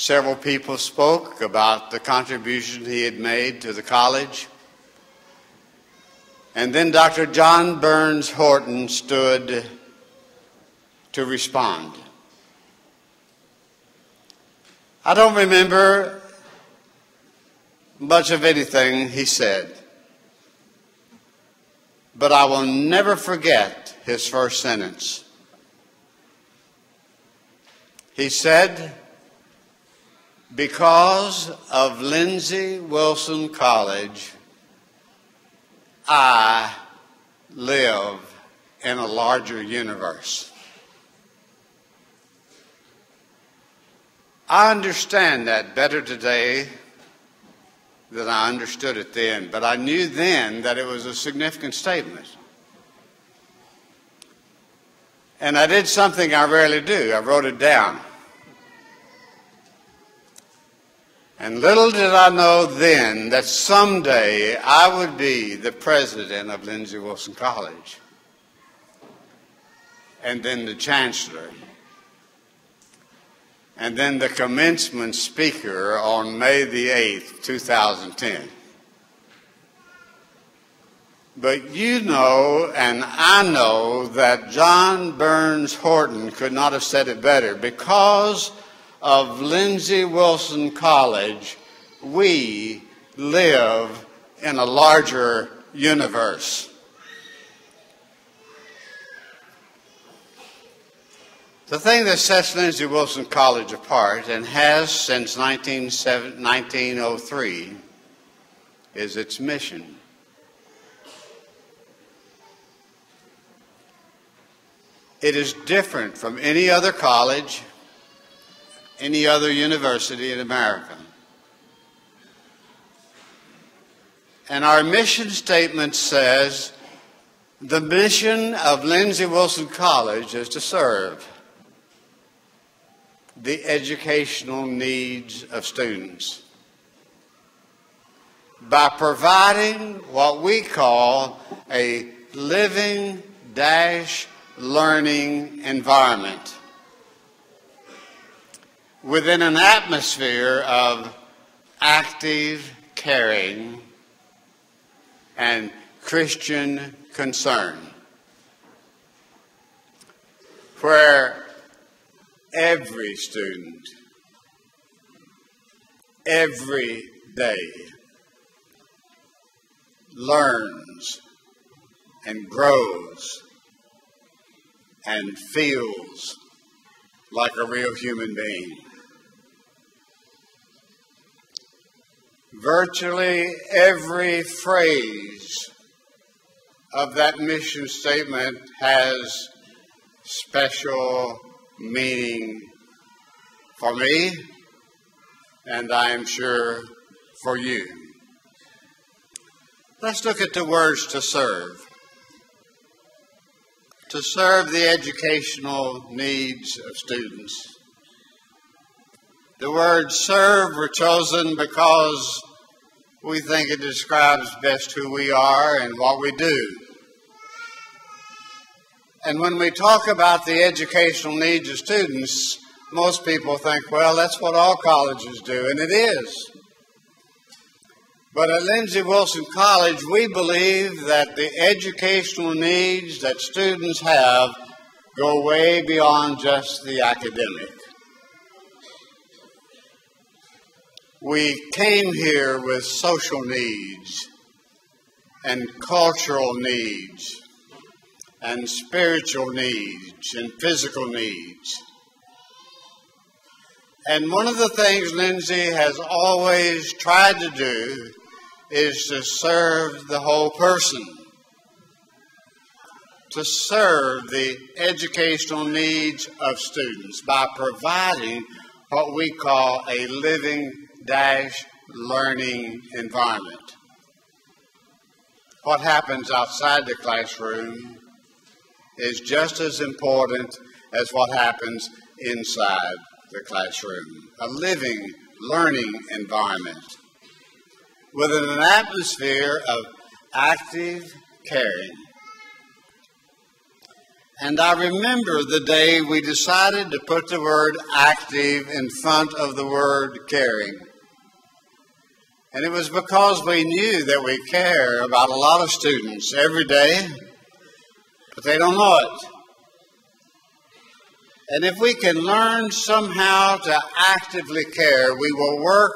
Several people spoke about the contribution he had made to the college. And then Dr. John Burns Horton stood to respond. I don't remember much of anything he said, but I will never forget his first sentence. He said, "Because of Lindsey Wilson College, I live in a larger universe." I understand that better today than I understood it then, but I knew then that it was a significant statement. And I did something I rarely do. I wrote it down. And little did I know then that someday I would be the president of Lindsey Wilson College, and then the chancellor, and then the commencement speaker on May the 8th, 2010. But you know, and I know, that John Burns Horton could not have said it better. Because of Lindsey Wilson College, we live in a larger universe. The thing that sets Lindsey Wilson College apart, and has since 1903, is its mission. It is different from any other college, any other university in America. And our mission statement says, the mission of Lindsey Wilson College is to serve the educational needs of students by providing what we call a living-learning environment within an atmosphere of active caring and Christian concern, where every student, every day, learns and grows and feels like a real human being. Virtually every phrase of that mission statement has special meaning for me, and I am sure for you. Let's look at the words to serve. To serve the educational needs of students. The words serve were chosen because we think it describes best who we are and what we do. And when we talk about the educational needs of students, most people think, well, that's what all colleges do, and it is. But at Lindsey Wilson College, we believe that the educational needs that students have go way beyond just the academic. We came here with social needs and cultural needs and spiritual needs and physical needs. And one of the things Lindsey has always tried to do is to serve the whole person, to serve the educational needs of students by providing what we call a living-learning environment. What happens outside the classroom is just as important as what happens inside the classroom. A living, learning environment within an atmosphere of active caring And I remember the day we decided to put the word active in front of the word caring. And it was because we knew that we care about a lot of students every day, but they don't know it. And if we can learn somehow to actively care, we will work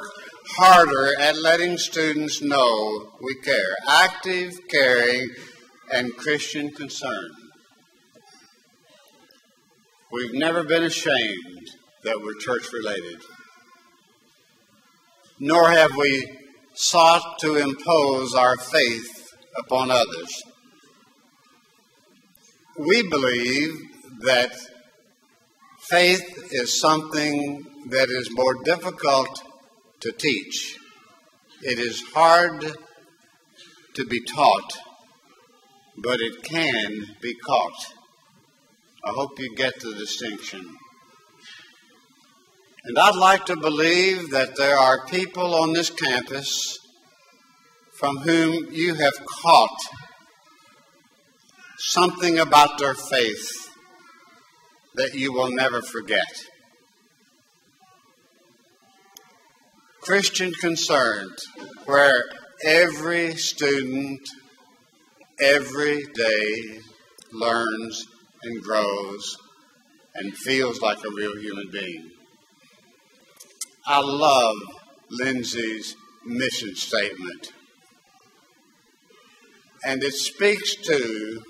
harder at letting students know we care. Active, caring, and Christian concern. We've never been ashamed that we're church-related, nor have we sought to impose our faith upon others. We believe that faith is something that is more difficult to teach. It is hard to be taught, but it can be caught. I hope you get the distinction. And I'd like to believe that there are people on this campus from whom you have caught something about their faith that you will never forget. Christian concern, where every student every day learns and grows and feels like a real human being. I love Lindsay's mission statement. And it speaks to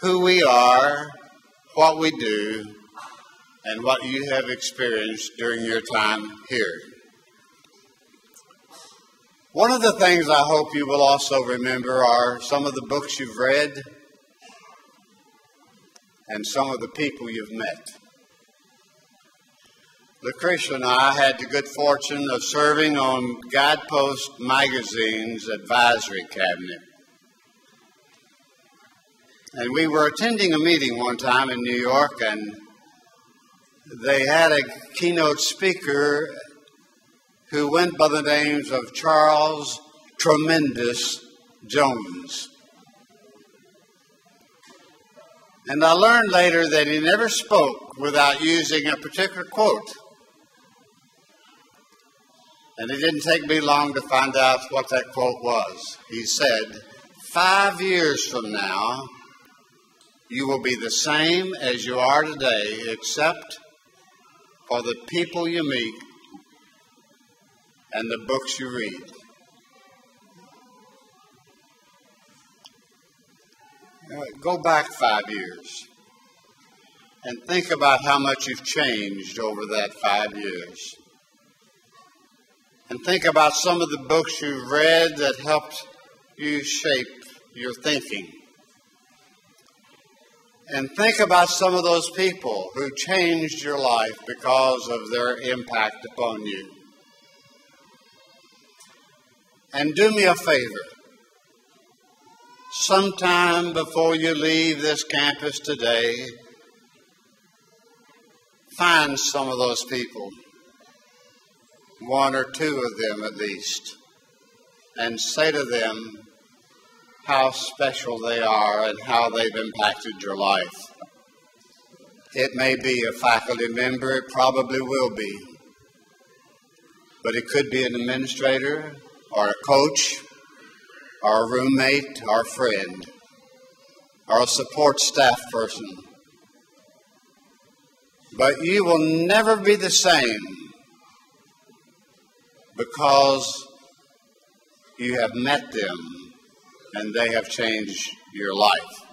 who we are, what we do, and what you have experienced during your time here. One of the things I hope you will also remember are some of the books you've read and some of the people you've met. Lucretia and I had the good fortune of serving on Guidepost Magazine's advisory cabinet. And we were attending a meeting one time in New York, and they had a keynote speaker who went by the names of Charles Tremendous Jones. And I learned later that he never spoke without using a particular quote. And it didn't take me long to find out what that quote was. He said, 5 years from now, you will be the same as you are today, except for the people you meet and the books you read. Go back 5 years and think about how much you've changed over that 5 years. And think about some of the books you've read that helped you shape your thinking. And think about some of those people who changed your life because of their impact upon you. And do me a favor. Sometime before you leave this campus today, find some of those people, one or two of them at least, and say to them how special they are and how they've impacted your life. It may be a faculty member, it probably will be, but it could be an administrator or a coach or a roommate or a friend or a support staff person. But you will never be the same because you have met them and they have changed your life.